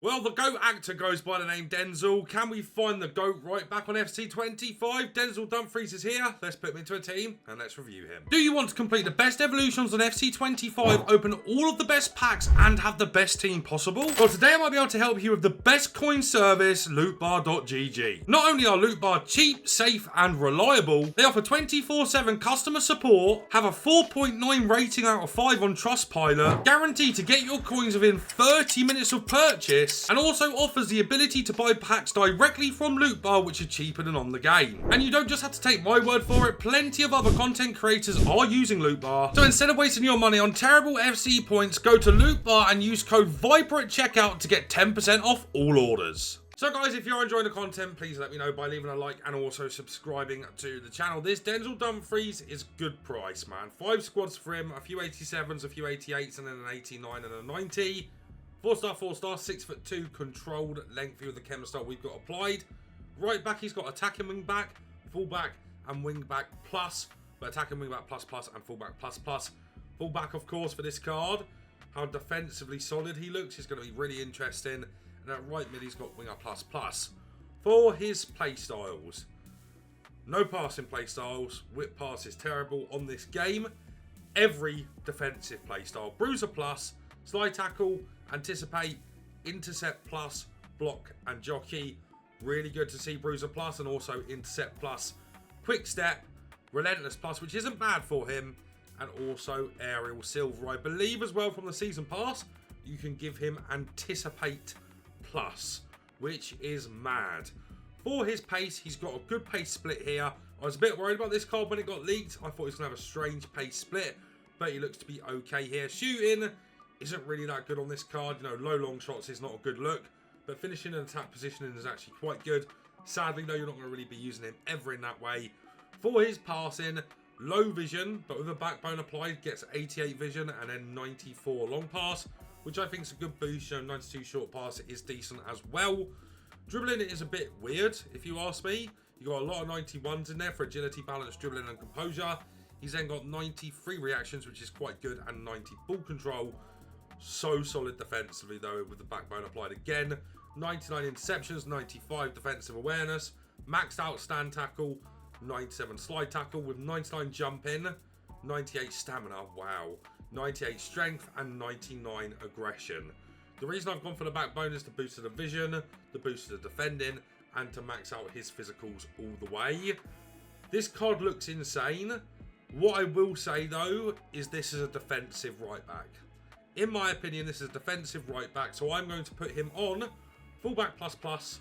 Well, the GOAT actor goes by the name Denzel. Can we find the GOAT right back on FC25? Denzel Dumfries is here. Let's put him into a team and let's review him. Do you want to complete the best evolutions on FC25, open all of the best packs and have the best team possible? Well, today I might be able to help you with the best coin service, lootbar.gg. Not only are Lootbar cheap, safe and reliable, they offer 24/7 customer support, have a 4.9 rating out of 5 on Trustpilot, guaranteed to get your coins within 30 minutes of purchase, and also offers the ability to buy packs directly from Lootbar, which are cheaper than on the game. And you don't just have to take my word for it, plenty of other content creators are using Lootbar. So instead of wasting your money on terrible FC points, go to Lootbar and use code VIPER at checkout to get 10% off all orders. So guys, if you're enjoying the content, please let me know by leaving a like and also subscribing to the channel. This Denzel Dumfries is good price, man. 5 squads for him, a few 87s, a few 88s, and then an 89 and a 90. 4-star, 4-star, 6'2", controlled length with the chem style we've got applied. Right back, he's got attacking wing back, full back, and wing back plus. But attacking wing back plus plus and full back plus plus. Full back, of course, for this card. How defensively solid he looks is going to be really interesting. And at right mid, he's got winger plus plus. For his play styles, no passing play styles. Whip pass is terrible on this game. Every defensive play style: bruiser plus, slide tackle, anticipate, intercept plus, block and jockey. Really good to see bruiser plus and also intercept plus, quick step, relentless plus, which isn't bad for him, and also aerial silver. I believe as well from the season pass you can give him anticipate plus, which is mad. For his pace, he's got a good pace split here. I was a bit worried about this card when it got leaked. I thought he was going to have a strange pace split, but he looks to be okay here. Shooting isn't really that good on this card. You know, low long shots is not a good look, but finishing and attack positioning is actually quite good. Sadly, though, you're not going to really be using him ever in that way. For his passing, low vision, but with a backbone applied, gets 88 vision and then 94 long pass, which I think is a good boost. You know, 92 short pass is decent as well. Dribbling is a bit weird, if you ask me. You got a lot of 91s in there for agility, balance, dribbling, and composure. He's then got 93 reactions, which is quite good, and 90 ball control. So solid defensively, though, with the backbone applied again. 99 interceptions, 95 defensive awareness, maxed out stand tackle, 97 slide tackle with 99 jump in, 98 stamina, wow, 98 strength, and 99 aggression. The reason I've gone for the backbone is to boost the vision, to boost the defending, and to max out his physicals all the way. This card looks insane. What I will say, though, is this is a defensive right back. In my opinion, this is a defensive right back, so I'm going to put him on fullback plus plus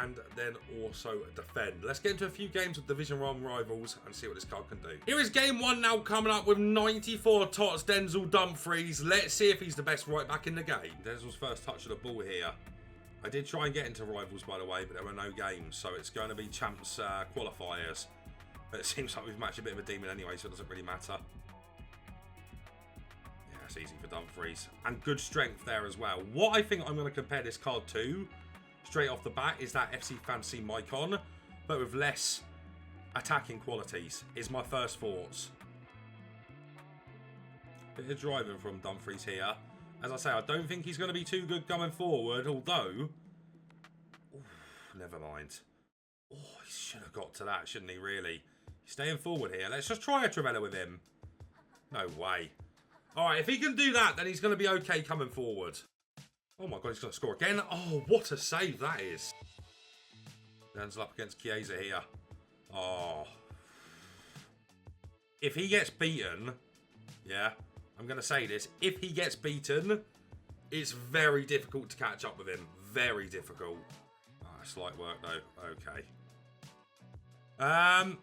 and then also defend. Let's get into a few games with Division 1 rivals and see what this card can do. Here is game 1 now coming up with 94 TOTS Denzel Dumfries. Let's see if he's the best right back in the game. Denzel's first touch of the ball here. I did try and get into rivals, by the way, but there were no games, so it's going to be champs qualifiers. But it seems like we've matched a bit of a demon anyway, so it doesn't really matter. It's easy for Dumfries. And good strength there as well. What I think I'm going to compare this card to, straight off the bat, is that FC Fantasy Mycon, but with less attacking qualities, is my first thoughts. Bit of driving from Dumfries here. As I say, I don't think he's going to be too good going forward, although... Oof, never mind. Oh, he should have got to that, shouldn't he, really? He's staying forward here. Let's just try a Trivella with him. No way. Alright, if he can do that, then he's going to be okay coming forward. Oh my god, he's going to score again. Oh, what a save that is. Denzel up against Chiesa here. Oh. If he gets beaten, yeah, I'm going to say this. If he gets beaten, it's very difficult to catch up with him. Very difficult. Oh, slight work though. Okay. I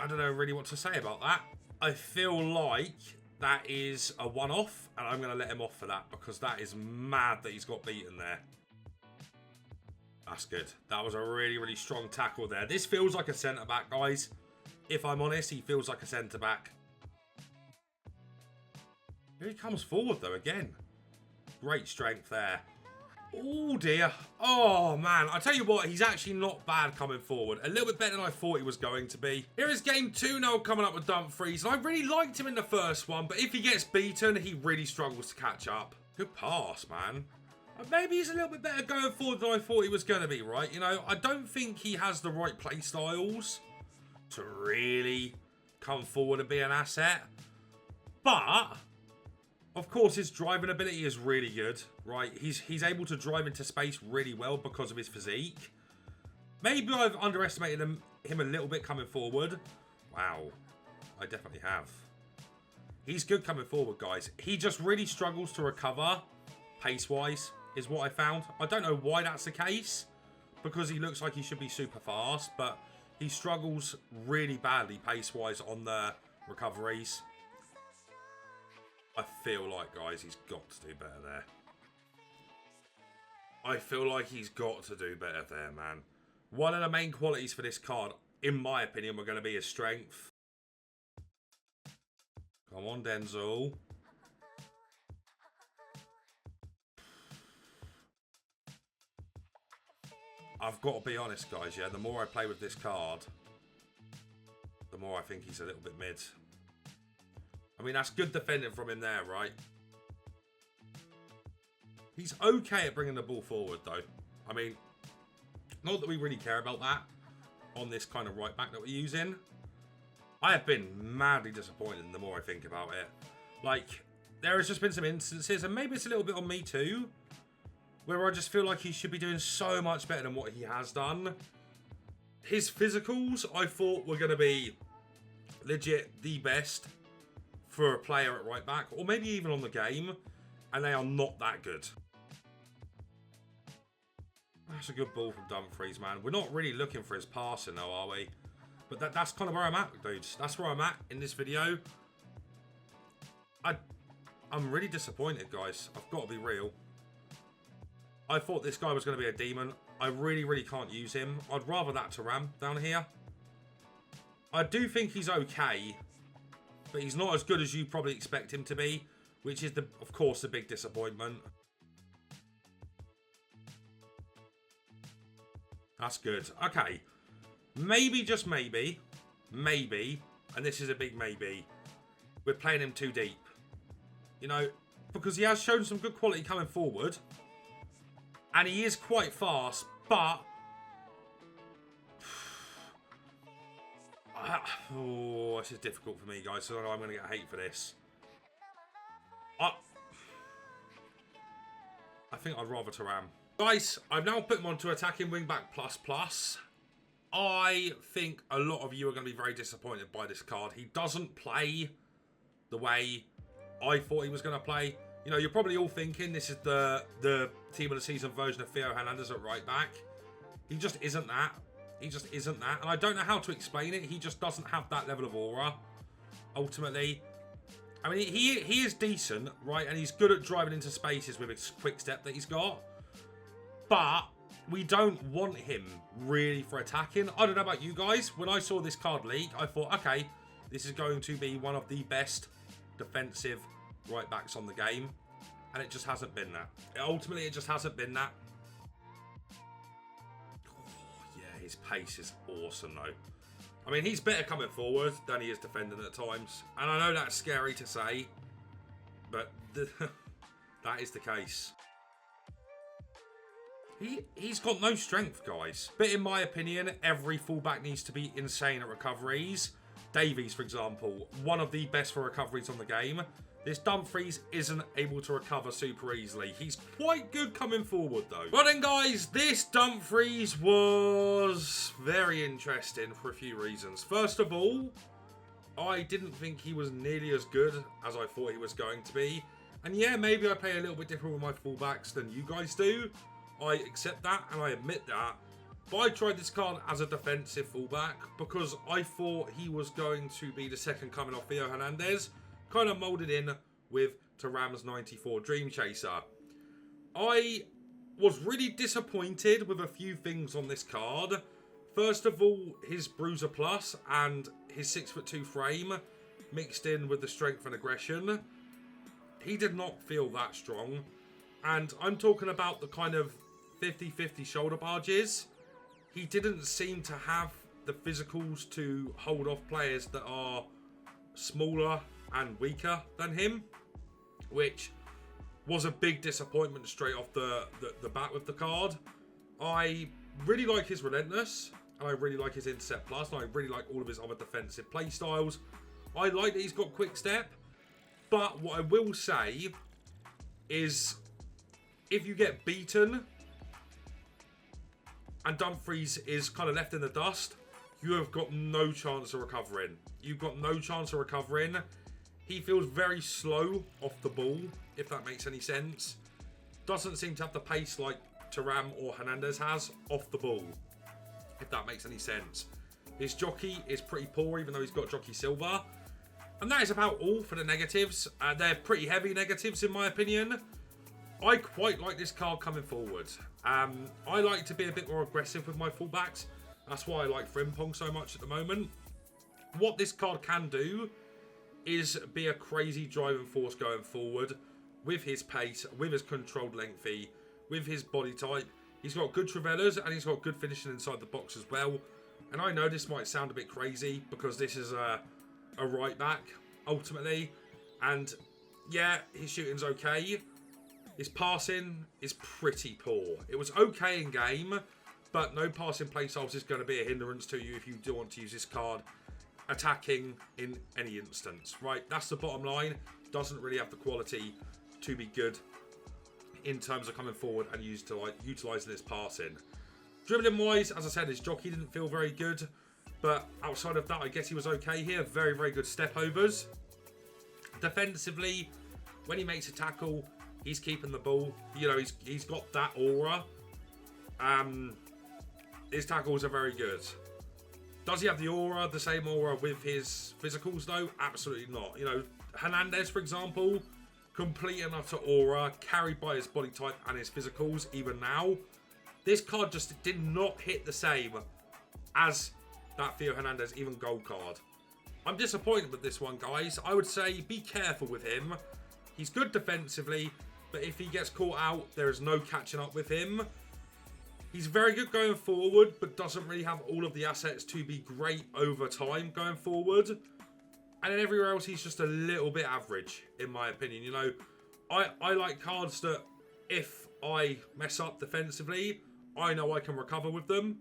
don't know really what to say about that. I feel like that is a one-off, and I'm going to let him off for that because that is mad that he's got beaten there. That's good. That was a really, really strong tackle there. This feels like a centre-back, guys. If I'm honest, he feels like a centre-back. Here he comes forward, though, again. Great strength there. Oh, dear. Oh, man. I tell you what, he's actually not bad coming forward. A little bit better than I thought he was going to be. Here is game 2 now coming up with Dumfries. And I really liked him in the first one, but if he gets beaten, he really struggles to catch up. Good pass, man. Maybe he's a little bit better going forward than I thought he was going to be, right? You know, I don't think he has the right play styles to really come forward and be an asset. But, of course, his driving ability is really good, right? He's able to drive into space really well because of his physique. Maybe I've underestimated him a little bit coming forward. Wow, I definitely have. He's good coming forward, guys. He just really struggles to recover pace-wise, is what I found. I don't know why that's the case, because he looks like he should be super fast, but he struggles really badly pace-wise on the recoveries. I feel like, guys, he's got to do better there. I feel like he's got to do better there, man. One of the main qualities for this card, in my opinion, we're going to be his strength. Come on, Denzel. I've got to be honest, guys, yeah, the more I play with this card, the more I think he's a little bit mid. I mean, that's good defending from him there, right? He's okay at bringing the ball forward, though. I mean, not that we really care about that on this kind of right back that we're using. I have been madly disappointed the more I think about it. Like, there has just been some instances, and maybe it's a little bit on me too, where I just feel like he should be doing so much better than what he has done. His physicals, I thought, were going to be legit the best for a player at right back, or maybe even on the game, and they are not that good. That's a good ball from Dumfries, man. We're not really looking for his passing, though, are we? But that's kind of where I'm at, dudes. That's where I'm at in this video. I'm really disappointed, guys. I've got to be real. I thought this guy was going to be a demon. I really, really can't use him. I'd rather that to Ram down here. I do think he's okay, but he's not as good as you probably expect him to be, which is, of course, the big disappointment. That's good. Okay. Maybe, just maybe, and this is a big maybe, we're playing him too deep. You know, because he has shown some good quality coming forward, and he is quite fast, but oh, this is difficult for me, guys, so I know I'm going to get hate for this. I think I'd rather Taram. Guys, I've now put him onto attacking wingback plus. I think a lot of you are going to be very disappointed by this card. He doesn't play the way I thought he was going to play. You know, you're probably all thinking this is the team of the season version of Theo Hernandez at right back. He just isn't that. He just isn't that. And I don't know how to explain it. He just doesn't have that level of aura, ultimately. I mean, he is decent, right? And he's good at driving into spaces with his quick step that he's got. But we don't want him really for attacking. I don't know about you guys. When I saw this card leak, I thought, okay, this is going to be one of the best defensive right backs on the game. And it just hasn't been that. Ultimately, it just hasn't been that. Oh, yeah, his pace is awesome, though. I mean, he's better coming forward than he is defending at times. And I know that's scary to say, but that is the case. He's got no strength, guys. But in my opinion, every fullback needs to be insane at recoveries. Davies, for example, one of the best for recoveries on the game. This Dumfries isn't able to recover super easily. He's quite good coming forward, though. Well then, guys, this Dumfries was very interesting for a few reasons. First of all, I didn't think he was nearly as good as I thought he was going to be. And yeah, maybe I play a little bit different with my fullbacks than you guys do. I accept that and I admit that. But I tried this card as a defensive fullback because I thought he was going to be the second coming off Theo Hernandez, kind of moulded in with Thuram's 94 Dream Chaser. I was really disappointed with a few things on this card. First of all, his Bruiser Plus and his 6'2" frame mixed in with the strength and aggression. He did not feel that strong. And I'm talking about the kind of 50-50 shoulder barges. He didn't seem to have the physicals to hold off players that are smaller and weaker than him, which was a big disappointment straight off the bat with the card. I really like his Relentless, and I really like his Intercept Plus, and I really like all of his other defensive play styles. I like that he's got Quick Step, but what I will say is if you get beaten and Dumfries is kind of left in the dust, you have got no chance of recovering. You've got no chance of recovering. He feels very slow off the ball, if that makes any sense. Doesn't seem to have the pace like Thuram or Hernandez has off the ball, if that makes any sense. His jockey is pretty poor, even though he's got jockey silver. And that is about all for the negatives. They're pretty heavy negatives, in my opinion. I quite like this card coming forward. I like to be a bit more aggressive with my fullbacks. That's why I like Frimpong so much at the moment. What this card can do is be a crazy driving force going forward with his pace, with his controlled lengthy, with his body type. He's got good Travellas and he's got good finishing inside the box as well. And I know this might sound a bit crazy because this is a right back ultimately. And yeah, his shooting's okay. His passing is pretty poor. It was okay in game, but no passing play styles is going to be a hindrance to you if you do want to use this card attacking in any instance, right? That's the bottom line. Doesn't really have the quality to be good in terms of coming forward and utilising his passing. Dribbling wise, as I said, his jockey didn't feel very good, but outside of that, I guess he was okay here. Very, very good step overs. Defensively, when he makes a tackle, he's keeping the ball. You know, he's got that aura. His tackles are very good. Does he have the aura, the same aura with his physicals though? Absolutely not. You know, Hernandez, for example, complete and utter aura, carried by his body type and his physicals even now. This card just did not hit the same as that Theo Hernandez even gold card. I'm disappointed with this one, guys. I would say be careful with him. He's good defensively, but if he gets caught out, there is no catching up with him. He's very good going forward, but doesn't really have all of the assets to be great over time going forward. And then everywhere else, he's just a little bit average, in my opinion. You know, I like cards that if I mess up defensively, I know I can recover with them.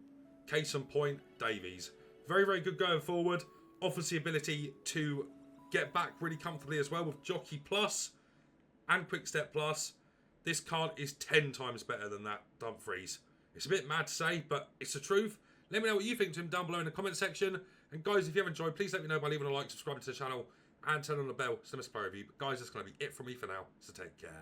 Case in point, Davies. Very, very good going forward. Offers the ability to get back really comfortably as well with Jockey Plus and Quick Step Plus. This card is 10 times better than that Dumfries. It's a bit mad to say, but it's the truth. Let me know what you think to him down below in the comment section. And guys, if you have enjoyed, please let me know by leaving a like, subscribing to the channel, and turn on the bell so never miss a review. But guys, that's going to be it from me for now, so take care.